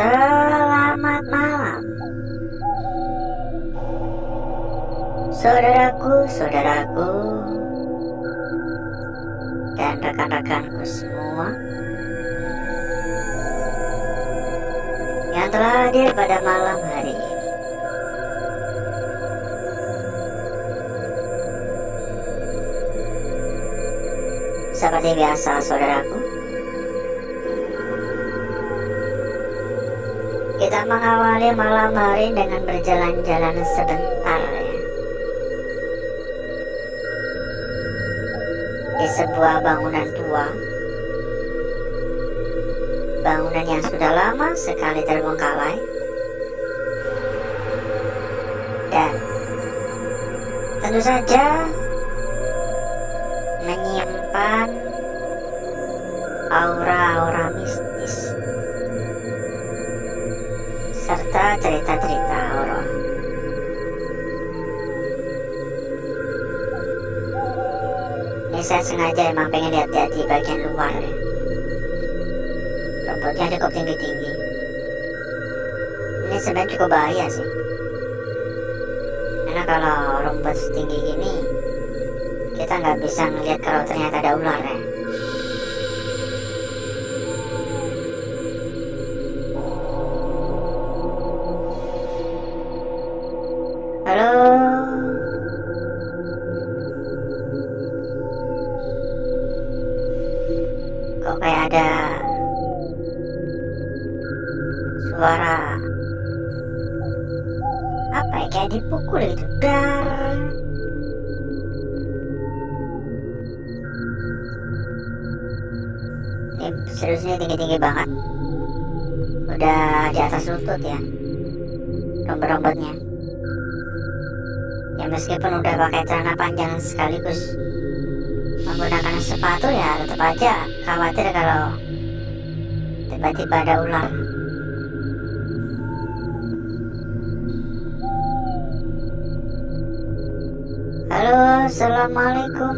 Selamat malam, saudaraku, dan rekan-rekanku semua yang telah hadir pada malam hari ini. Seperti biasa, saudaraku, kita mengawali malam hari dengan berjalan-jalan sebentar ya, di sebuah bangunan tua, bangunan yang sudah lama sekali terbengkalai dan tentu saja menyimpan aura-aura mistis serta cerita-cerita horor. Ini saya sengaja emang pengen lihat-lihat di bagian luar ya. Rumputnya cukup tinggi-tinggi. Ini sebenarnya cukup bahaya sih, karena kalau rumput setinggi gini kita nggak bisa ngeliat kalau ternyata ada ular ya. Halo, kok kayak ada suara apa ya, kayak dipukul gitu, dar. Ini seriusnya tinggi-tinggi banget, udah di atas lutut ya rumput-rumputnya. Ya meskipun udah pakai celana panjang sekaligus menggunakan sepatu, ya tetap aja khawatir kalau tiba-tiba ada ular. Halo, assalamualaikum.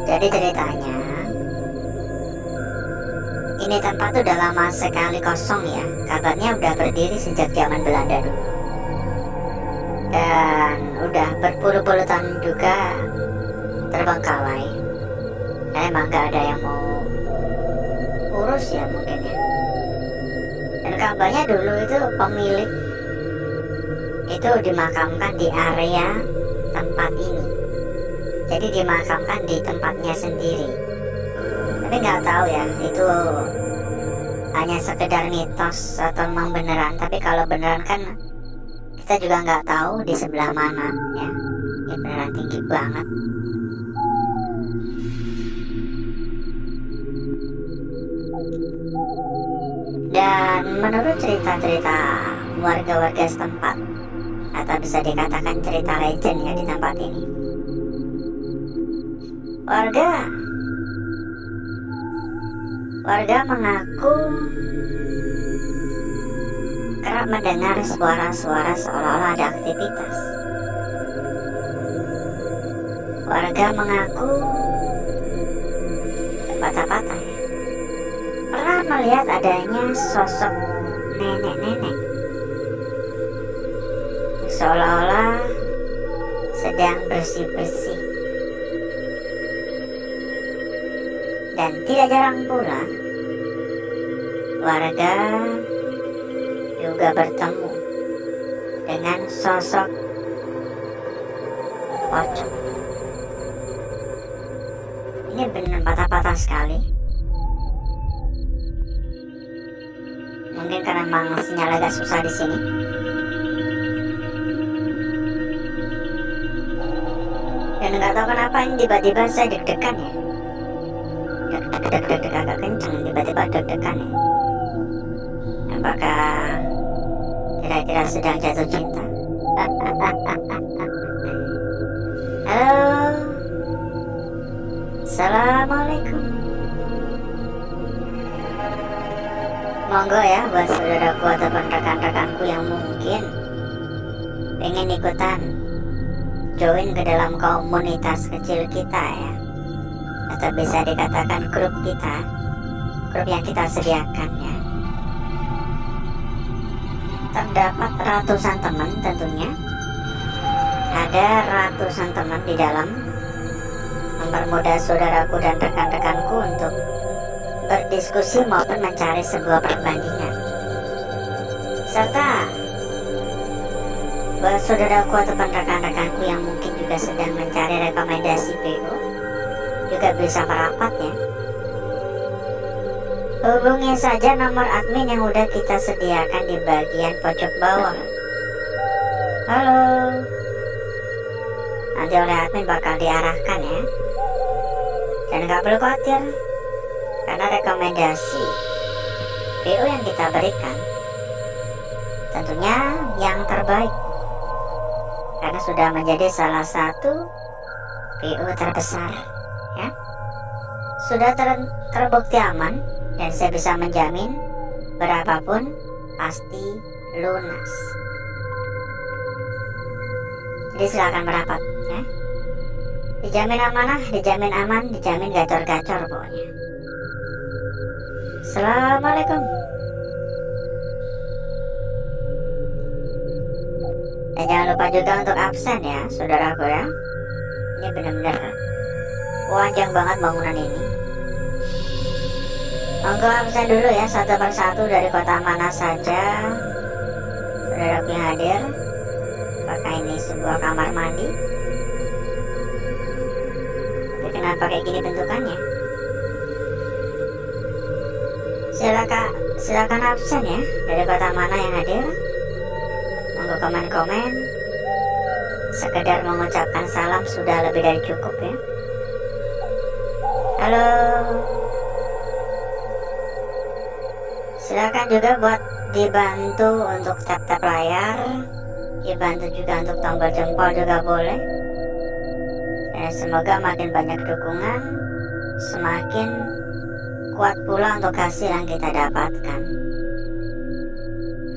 Jadi ceritanya, ini tempat udah lama sekali kosong ya. Kabarnya udah berdiri sejak zaman Belanda dulu. Dan udah berpuluh-puluh tahun juga terbengkalai. Emang gak ada yang mau urus ya mungkin ya. Dan kabarnya dulu itu pemilik itu dimakamkan di area tempat ini. Jadi dimakamkan di tempatnya sendiri. Tapi nggak tahu ya itu hanya sekedar mitos atau memang beneran. Tapi kalau beneran kan kita juga nggak tahu di sebelah mana ya. Ini beneran tinggi banget. Dan menurut cerita-cerita warga-warga setempat, atau bisa dikatakan cerita legend ya di tempat ini, Warga mengaku kerap mendengar suara-suara seolah-olah ada aktivitas. Warga mengaku patah-patah ya, pernah melihat adanya sosok nenek-nenek seolah-olah sedang bersih-bersih. Dan tidak jarang pula warga juga bertemu dengan sosok pocong. Ini benar patah-patah sekali. Mungkin karena memang sinyal agak susah di sini. Dan nggak tahu kenapa ini tiba-tiba saya deg-degan ya. Deg-deg agak kencang, tiba-tiba deg-degan ya. Apakah kira-kira sedang jatuh cinta? Halo, assalamualaikum. Monggo ya buat saudaraku ataupun rekan-rekanku yang mungkin pengen ikutan join ke dalam komunitas kecil kita ya. atau bisa dikatakan grup yang kita sediakan ya. Terdapat ratusan teman tentunya. Ada ratusan teman di dalam, mempermudah saudaraku dan rekan-rekanku untuk berdiskusi maupun mencari sebuah perbandingan. Serta buat saudaraku atau rekan-rekanku yang mungkin juga sedang mencari rekomendasi PO, juga bisa merapat ya. Hubungi saja nomor admin yang udah kita sediakan di bagian pojok bawah. Halo. Nanti oleh admin bakal diarahkan ya. Dan gak perlu khawatir, karena rekomendasi PO yang kita berikan tentunya yang terbaik, karena sudah menjadi salah satu PO terbesar ya. Sudah terbukti aman, dan saya bisa menjamin berapapun pasti lunas. Jadi silakan merapat ya. Dijamin amanah, dijamin aman, dijamin gacor-gacor pokoknya. Assalamualaikum. Dan jangan lupa juga untuk absen ya saudaraku ya. Ini benar-benar panjang banget bangunan ini. Monggo absen dulu ya, satu persatu dari kota mana saja saudaraku yang hadir. Apakah ini sebuah kamar mandi? Tapi kenapa kayak gini bentukannya? Silakan absen ya, dari kota mana yang hadir. Monggo komen-komen. Sekedar mengucapkan salam sudah lebih dari cukup ya. Halo. Silakan juga buat dibantu untuk tap-tap layar, dibantu juga untuk tombol jempol juga boleh. Dan semoga makin banyak dukungan, semakin kuat pula untuk hasil yang kita dapatkan.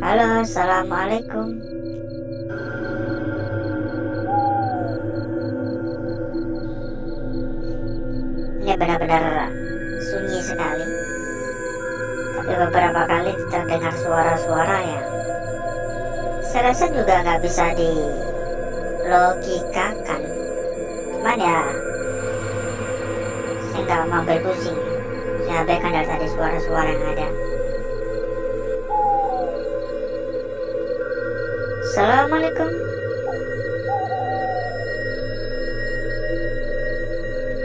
Halo, assalamualaikum. Ini benar-benar sunyi sekali. Tapi beberapa kali terdengar suara-suara yang saya rasa juga nggak bisa dilogikakan. Cuman ya, saya nggak mau ambil pusing. Saya abaikan dari tadi suara-suara yang ada. Assalamualaikum.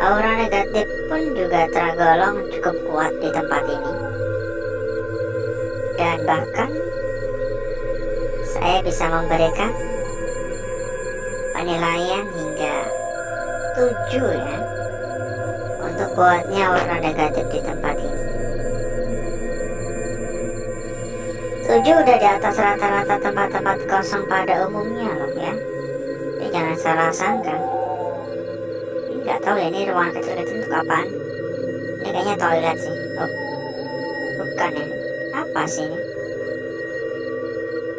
Aura negatif pun juga tergolong cukup kuat di tempat ini. Dan bahkan saya bisa memberikan penilaian hingga 7 ya untuk kuatnya aura negatif di tempat ini. 7 udah di atas rata-rata tempat-tempat kosong pada umumnya loh ya. Jadi jangan salah sangka. Nggak tahu ya ini ruangan kecil-kecil untuk apaan. Ini kayaknya toilet sih. Oh, bukan ya. Apa sih ini?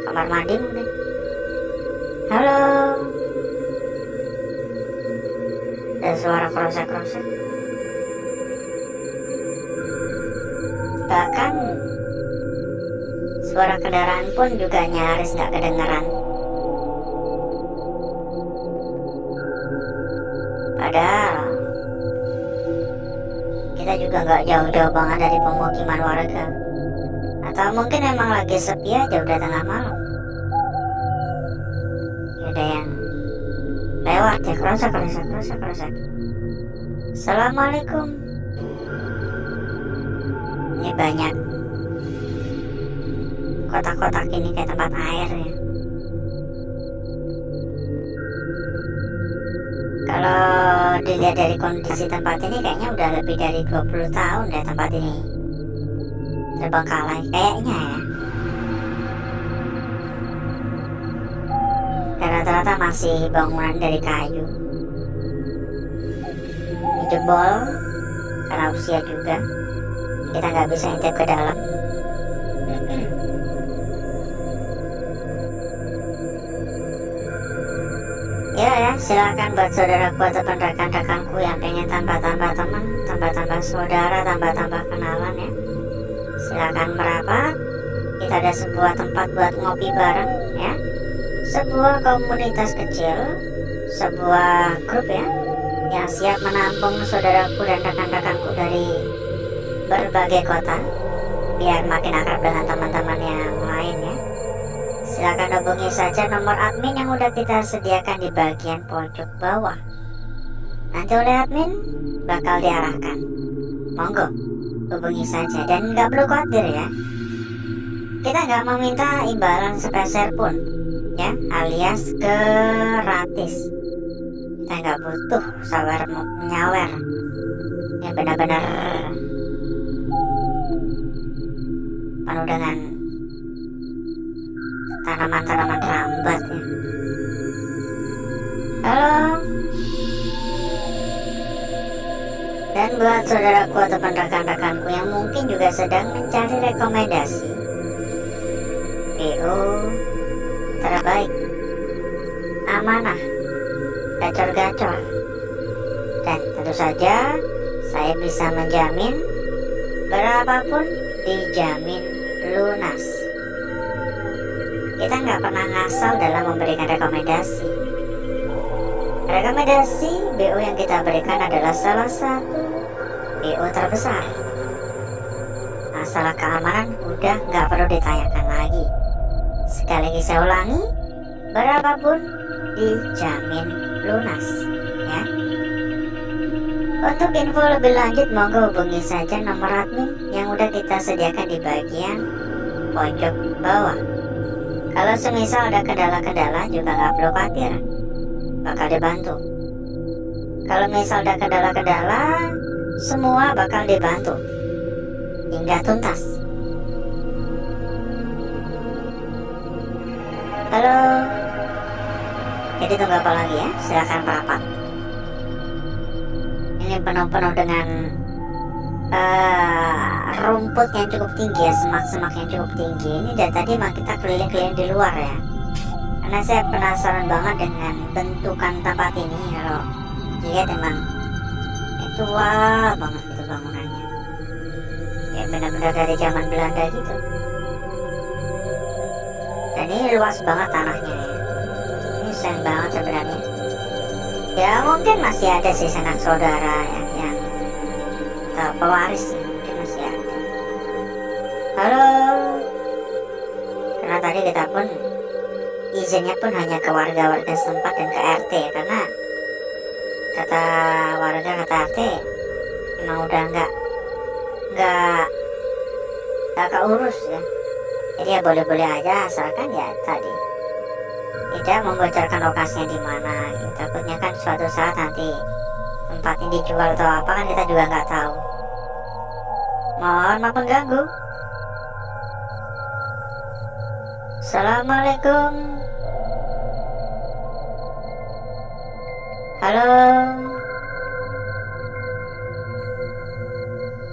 Kamar mandi mungkin. Halo. Ada suara krosek-krosek. Bahkan suara kendaraan pun juga nyaris nggak kedengeran. Padahal kita juga nggak jauh-jauh banget dari pemukiman warga. Atau mungkin memang lagi sepi aja udah tengah malam. Ada yang lewat ya, krosek. Assalamualaikum. Ini banyak kotak-kotak ini kayak tempat air ya. Kalau dilihat dari kondisi tempat ini kayaknya udah lebih dari 20 tahun deh tempat ini terbengkalai kayaknya ya. Dan rata-rata masih bangunan dari kayu. Ini jebol karena usia juga. Kita nggak bisa intip ke dalam. Ya, silakan buat saudaraku ataupun rekan-rekanku yang pengen tambah-tambah teman, tambah-tambah saudara, tambah-tambah kenalan ya. Silakan merapat. Kita ada sebuah tempat buat ngopi bareng ya. Sebuah komunitas kecil, sebuah grup ya, yang siap menampung saudaraku dan rekan-rekanku dari berbagai kota, biar makin akrab dengan teman-teman yang lain ya. Silakan hubungi saja nomor admin yang udah kita sediakan di bagian pojok bawah. Nanti oleh admin bakal diarahkan. Monggo, hubungi saja dan nggak perlu khawatir ya. Kita nggak meminta imbalan sepeser pun, ya, alias gratis. Kita nggak butuh sawer menyawer. Ini benar-benar penuh dengan tanaman-tanaman rambat ya. Halo. Dan buat saudaraku ataupun rekan-rekanku yang mungkin juga sedang mencari rekomendasi PO terbaik, amanah, gacor-gacor, dan tentu saja saya bisa menjamin berapapun dijamin lunas. Kita nggak pernah ngasal dalam memberikan rekomendasi. Rekomendasi BO yang kita berikan adalah salah satu BO terbesar. Masalah keamanan udah nggak perlu ditanyakan lagi. Sekali lagi saya ulangi, berapapun dijamin lunas ya. Untuk info lebih lanjut monggo hubungi saja nomor admin yang udah kita sediakan di bagian pojok bawah. Kalau semisal ada kendala-kendala juga nggak perlu khawatir, bakal dibantu. Kalau misal ada kendala-kendala, semua bakal dibantu hingga tuntas. Halo, jadi tunggu apa lagi ya? Silakan merapat. Ini penuh-penuh dengan rumput yang cukup tinggi ya, semak-semak yang cukup tinggi. Ini dari tadi emang kita keliling-keliling di luar ya, karena saya penasaran banget dengan bentukan tempat ini. Kalau dilihat emang tua banget itu bangunannya, ya benar-benar dari zaman Belanda gitu. Dan ini luas banget tanahnya ya. Ini sayang banget sebenarnya. Ya mungkin masih ada sih sanak saudara ya, yang atau pewaris ya, mungkin masih ada. Halo. Karena tadi kita pun izinnya pun hanya ke warga-warga setempat dan ke RT ya, karena kata warga, kata RT emang udah nggak keurus ya. Jadi ya boleh-boleh aja, asalkan ya tadi tidak membocorkan lokasinya di mana gitu. Takutnya kan suatu saat nanti tempat ini dijual atau apa kan kita juga nggak tahu. Mohon maaf mengganggu. Assalamualaikum. Halo.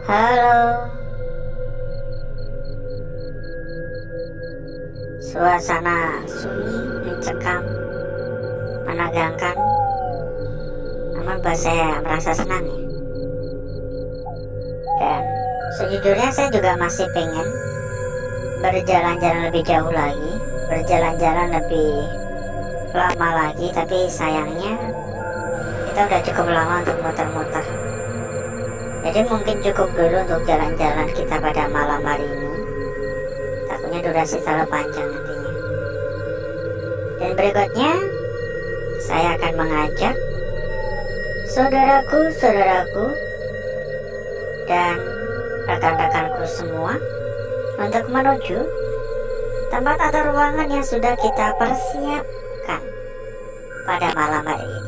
Halo. Suasana sunyi, mencekam, menegangkan, namun buat saya merasa senang ya. Dan sejujurnya saya juga masih pengen berjalan-jalan lebih jauh lagi, berjalan-jalan lebih lama lagi, tapi sayangnya kita udah cukup lama untuk muter-muter. Jadi mungkin cukup dulu untuk jalan-jalan kita pada malam hari ini. Takutnya durasi terlalu panjang nantinya. Dan berikutnya saya akan mengajak saudaraku dan rekan-rekanku semua untuk menuju tempat atau ruangan yang sudah kita persiapkan pada malam hari ini.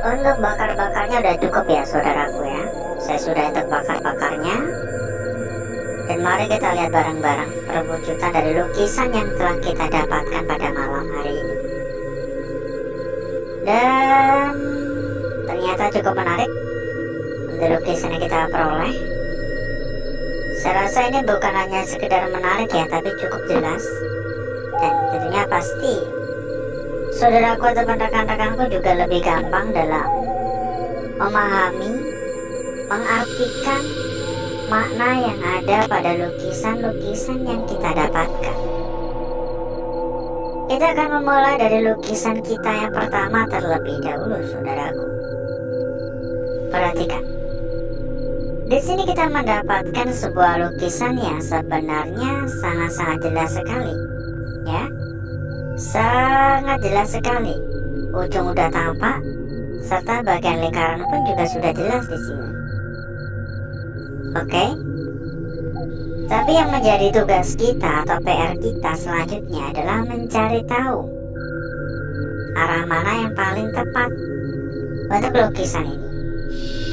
Untuk bakar-bakarnya udah cukup ya saudaraku ya. Saya sudah untuk bakar-bakarnya. Dan mari kita lihat bareng-bareng perwujudan dari lukisan yang telah kita dapatkan pada malam hari ini. Dan ternyata cukup menarik untuk lukisan yang kita peroleh. Saya rasa ini bukan hanya sekedar menarik ya, tapi cukup jelas. Dan tentunya pasti saudaraku atau rekan-rekanku juga lebih gampang dalam memahami, mengartikan makna yang ada pada lukisan-lukisan yang kita dapatkan. Kita akan memulai dari lukisan kita yang pertama terlebih dahulu, saudaraku. Perhatikan. Di sini kita mendapatkan sebuah lukisan yang sebenarnya sangat-sangat jelas sekali, ya. Sangat jelas sekali. Ujung udah tampak, serta bagian lingkaran pun juga sudah jelas di sini. Oke. Tapi yang menjadi tugas kita atau PR kita selanjutnya adalah mencari tahu arah mana yang paling tepat untuk lukisan ini.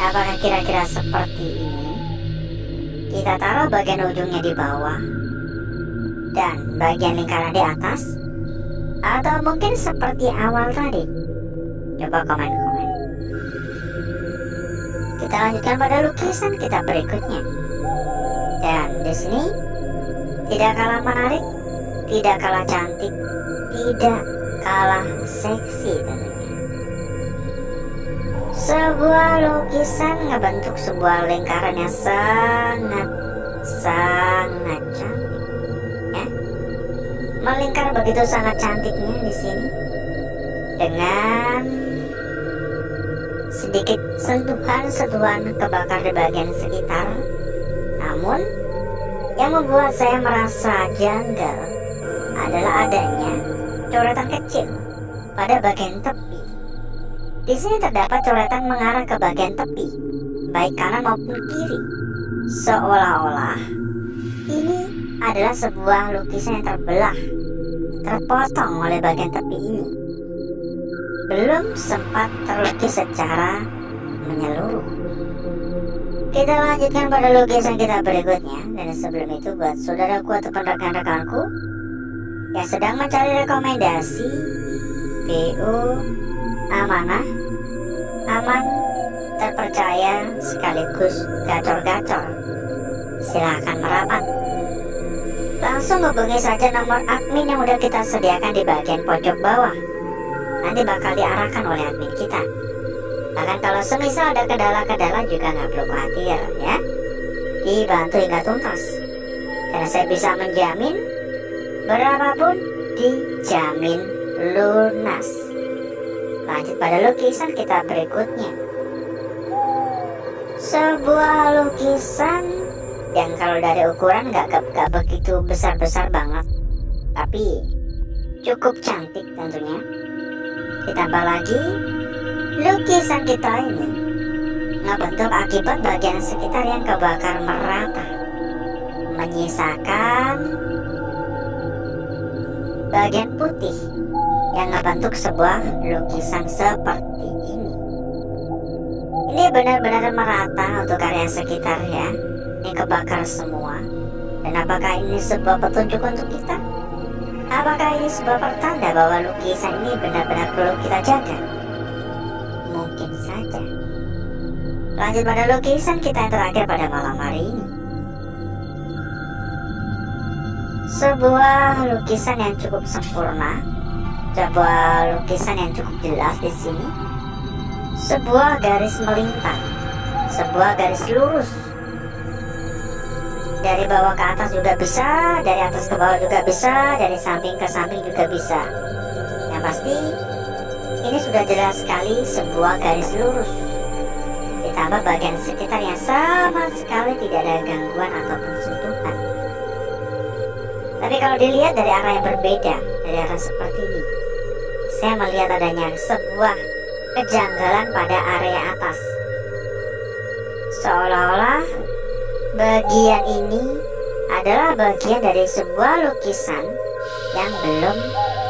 Apakah kira-kira seperti ini? Kita taruh bagian ujungnya di bawah dan bagian lingkaran di atas, atau mungkin seperti awal tadi? Coba komen-komen. Kita lanjutkan pada lukisan kita berikutnya. Dan di sini tidak kalah menarik, tidak kalah cantik, tidak kalah seksi tentunya. Sebuah lukisan ngebentuk sebuah lingkaran yang sangat cantik, ya. Melingkar begitu sangat cantiknya di sini dengan sedikit sentuhan kebakar di bagian sekitar. Namun yang membuat saya merasa janggal adalah adanya coretan kecil pada bagian tepi. Di sini terdapat coretan mengarah ke bagian tepi, baik kanan maupun kiri, seolah-olah ini adalah sebuah lukisan yang terbelah, terpotong oleh bagian tepi ini. Belum sempat terlukis secara menyeluruh. Kita lanjutkan pada lukisan kita berikutnya. Dan sebelum itu, buat saudaraku atau rekan-rekanku yang sedang mencari rekomendasi PO amanah, aman, terpercaya, sekaligus gacor-gacor, silahkan merapat. Langsung hubungi saja nomor admin yang udah kita sediakan di bagian pojok bawah. Nanti bakal diarahkan oleh admin kita. Bahkan kalau semisal ada kendala-kendala juga nggak perlu khawatir ya, dibantu hingga tuntas. Karena saya bisa menjamin berapapun dijamin lunas. Lanjut pada lukisan kita berikutnya. Sebuah lukisan yang kalau dari ukuran nggak begitu besar-besar banget, tapi cukup cantik tentunya. Ditambah lagi lukisan kita ini ngebentuk akibat bagian sekitar yang kebakar merata, menyisakan bagian putih yang ngebentuk sebuah lukisan seperti ini. Ini benar-benar merata untuk area sekitar ya. Ini kebakar semua. Dan apakah ini sebuah petunjuk untuk kita? Apakah ini sebuah pertanda bahwa lukisan ini benar-benar perlu kita jaga? Mungkin saja. Lanjut pada lukisan kita yang terakhir pada malam hari ini. Sebuah lukisan yang cukup sempurna, sebuah lukisan yang cukup jelas di sini. Sebuah garis melintang, sebuah garis lurus. Dari bawah ke atas juga bisa, dari atas ke bawah juga bisa, dari samping ke samping juga bisa. Yang pasti ini sudah jelas sekali sebuah garis lurus. Ditambah bagian sekitar yang sama sekali tidak ada gangguan ataupun sentuhan. Tapi kalau dilihat dari arah yang berbeda, dari arah seperti ini, saya melihat adanya sebuah kejanggalan pada area atas. Seolah-olah bagian ini adalah bagian dari sebuah lukisan yang belum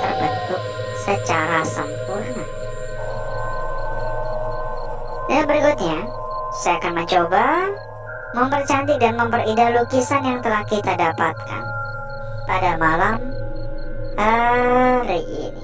terbentuk secara sempurna. Dan berikutnya, saya akan mencoba mempercantik dan memperindah lukisan yang telah kita dapatkan pada malam hari ini.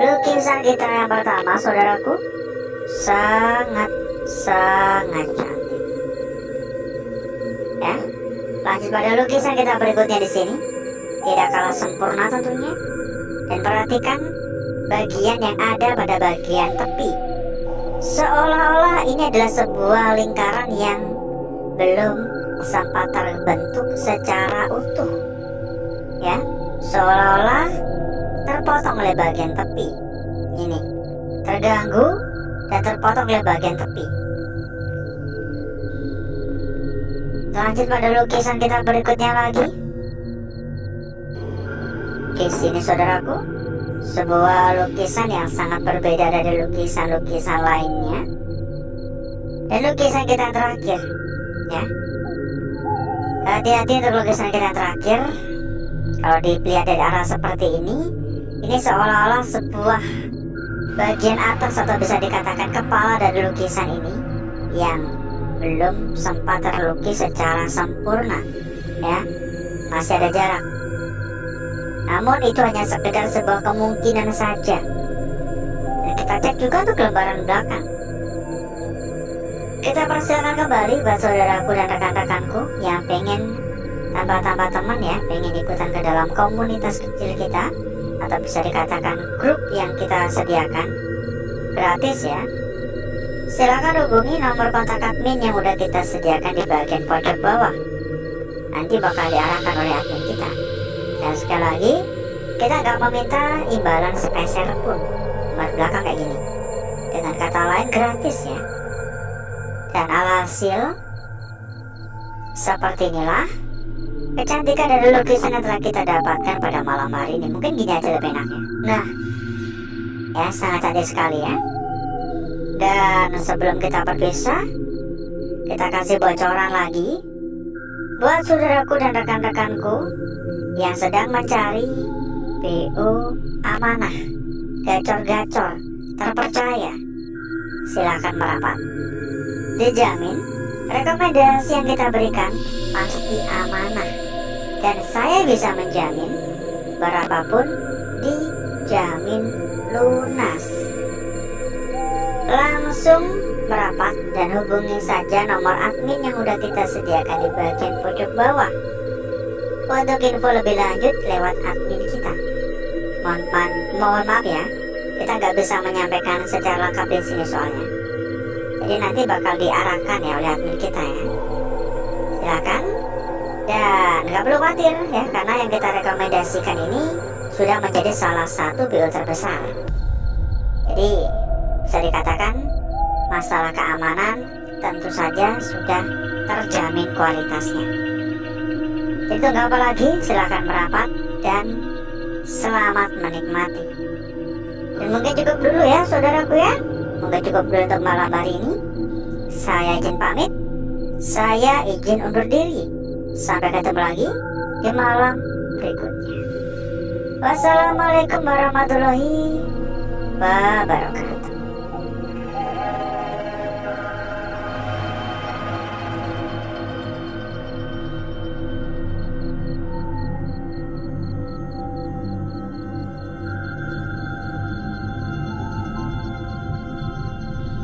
Lukisan kita yang pertama, saudaraku, sangat cantik. Ya, lanjut pada lukisan kita berikutnya di sini. Tidak kalah sempurna tentunya. Dan perhatikan bagian yang ada pada bagian tepi. Seolah-olah ini adalah sebuah lingkaran yang belum sempat terbentuk secara utuh. Ya, seolah-olah terpotong oleh bagian tepi. Ini terganggu dan terpotong oleh bagian tepi. Lanjut pada lukisan kita berikutnya lagi. Di sini saudaraku, sebuah lukisan yang sangat berbeda dari lukisan-lukisan lainnya. Dan lukisan kita yang terakhir, ya. Hati-hati untuk lukisan kita yang terakhir. Kalau dilihat dari arah seperti ini seolah-olah sebuah bagian atas atau bisa dikatakan kepala dari lukisan ini yang belum sempat terlukis secara sempurna, ya, masih ada jarak. Namun itu hanya sekedar sebuah kemungkinan saja. Dan kita cek juga untuk lembaran belakang. Kita persilakan kembali buat saudaraku dan rekan-rekanku yang pengen tambah-tambah teman, ya, pengen ikutan ke dalam komunitas kecil kita, atau bisa dikatakan grup yang kita sediakan gratis, ya. Silakan hubungi nomor kontak admin yang udah kita sediakan di bagian pojok bawah. Nanti bakal diarahkan oleh admin kita. Dan sekali lagi, kita nggak meminta imbalan sepeser pun. Nomor belakang kayak gini, dengan kata lain gratis, ya. Dan alhasil seperti inilah kecantikan dari lukisan yang telah kita dapatkan pada malam hari ini. Mungkin gini aja lebih enaknya. Nah, ya, sangat cantik sekali, ya. Dan sebelum kita berpisah, kita kasih bocoran lagi buat saudaraku dan rekan-rekanku yang sedang mencari PO amanah, gacor-gacor, terpercaya. Silakan merapat. Dijamin rekomendasi yang kita berikan pasti amanah, dan saya bisa menjamin berapapun dijamin lunas. Langsung merapat dan hubungi saja nomor admin yang udah kita sediakan di bagian pojok bawah untuk info lebih lanjut lewat admin kita. Mohon maaf ya, kita nggak bisa menyampaikan secara lengkap di sini soalnya. Jadi nanti bakal diarahkan ya oleh admin kita ya. Silakan, dan nggak perlu khawatir ya, karena yang kita rekomendasikan ini sudah menjadi salah satu BO terbesar. Jadi bisa dikatakan masalah keamanan tentu saja sudah terjamin kualitasnya. Jadi tunggu apa lagi, silakan merapat dan selamat menikmati. Dan mungkin cukup dulu ya saudaraku ya, mungkin cukup dulu untuk malam hari ini. Saya izin pamit, saya izin undur diri. Sampai ketemu lagi di malam berikutnya. Wassalamualaikum warahmatullahi wabarakatuh.